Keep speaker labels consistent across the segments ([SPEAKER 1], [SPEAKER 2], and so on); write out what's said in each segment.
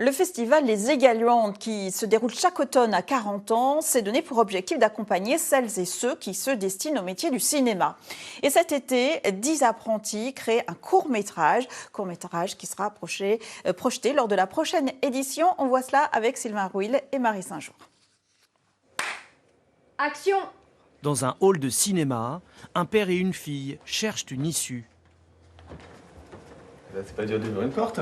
[SPEAKER 1] Le festival Les Égaluantes, qui se déroule chaque automne à 40 ans, s'est donné pour objectif d'accompagner celles et ceux qui se destinent au métier du cinéma. Et cet été, 10 apprentis créent un court-métrage qui sera projeté lors de la prochaine édition. On voit cela avec Sylvain Rouil et Marie Saint-Jour.
[SPEAKER 2] Action!
[SPEAKER 3] Dans un hall de cinéma, un père et une fille cherchent une issue.
[SPEAKER 4] C'est pas dur d'ouvrir une porte.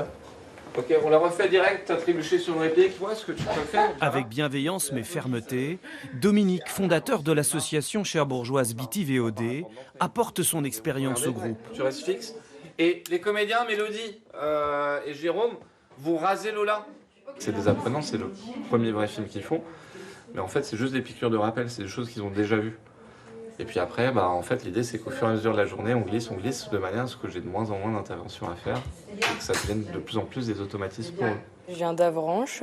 [SPEAKER 5] Ok, on la refait direct, t'as trébuché sur une réplique, vois ce que tu peux faire.
[SPEAKER 3] Avec bienveillance mais fermeté, Dominique, fondateur de l'association cherbourgeoise BITI VOD, apporte son expérience au groupe.
[SPEAKER 5] Tu restes fixe. Et les comédiens, Mélodie et Jérôme, vous rasez Lola. C'est des apprenants, c'est le premier vrai film qu'ils font. Mais en fait, c'est juste des piqûres de rappel, c'est des choses qu'ils ont déjà vues. Et puis après, en fait, l'idée, c'est qu'au fur et à mesure de la journée, on glisse de manière à ce que j'ai de moins en moins d'interventions à faire et que ça devienne de plus en plus des automatismes pour eux.
[SPEAKER 6] Je viens d'Avranches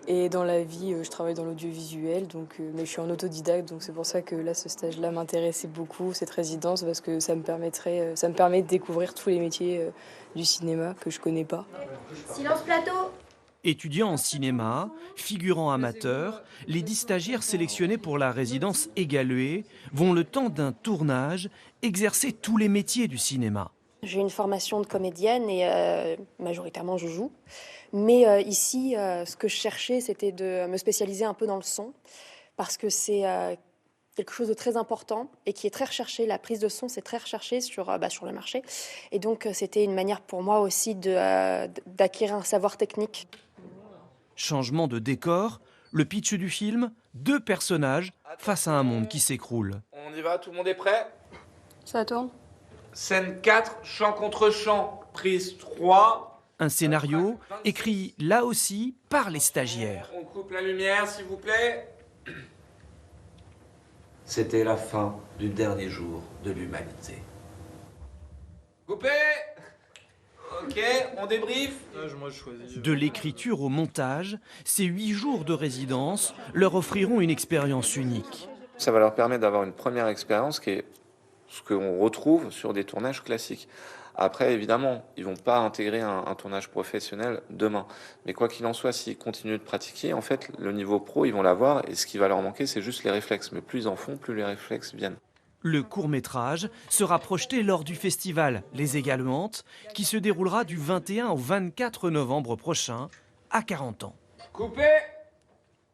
[SPEAKER 6] et dans la vie, je travaille dans l'audiovisuel, mais je suis en autodidacte, donc c'est pour ça que là, ce stage-là m'intéressait beaucoup, cette résidence, parce que ça me permet de découvrir tous les métiers du cinéma que je connais pas.
[SPEAKER 2] Silence plateau!
[SPEAKER 3] Étudiants en cinéma, figurants amateurs, les 10 stagiaires sélectionnés pour la résidence Égalué vont, le temps d'un tournage, exercer tous les métiers du cinéma.
[SPEAKER 7] J'ai une formation de comédienne et majoritairement je joue. Mais ici, ce que je cherchais, c'était de me spécialiser un peu dans le son, parce que c'est quelque chose de très important et qui est très recherché. La prise de son, c'est très recherché sur le marché. Et donc, c'était une manière pour moi aussi d'acquérir un savoir technique.
[SPEAKER 3] Changement de décor, le pitch du film, 2 personnages face à un monde qui s'écroule.
[SPEAKER 5] On y va, tout le monde est prêt?
[SPEAKER 6] Ça tourne?
[SPEAKER 5] Scène 4, chant contre chant, prise 3.
[SPEAKER 3] Un scénario écrit là aussi par les stagiaires.
[SPEAKER 5] On coupe la lumière, s'il vous plaît.
[SPEAKER 8] C'était la fin du dernier jour de l'humanité.
[SPEAKER 5] Coupé. Ok, on débrief.
[SPEAKER 3] De l'écriture au montage, ces 8 jours de résidence leur offriront une expérience unique.
[SPEAKER 5] Ça va leur permettre d'avoir une première expérience qui est ce qu'on retrouve sur des tournages classiques. Après, évidemment, ils vont pas intégrer un tournage professionnel demain. Mais quoi qu'il en soit, s'ils continuent de pratiquer, en fait, le niveau pro, ils vont l'avoir. Et ce qui va leur manquer, c'est juste les réflexes. Mais plus ils en font, plus les réflexes viennent.
[SPEAKER 3] Le court-métrage sera projeté lors du festival Les Égaluantes, qui se déroulera du 21 au 24 novembre prochain, à 40 ans.
[SPEAKER 5] Coupé.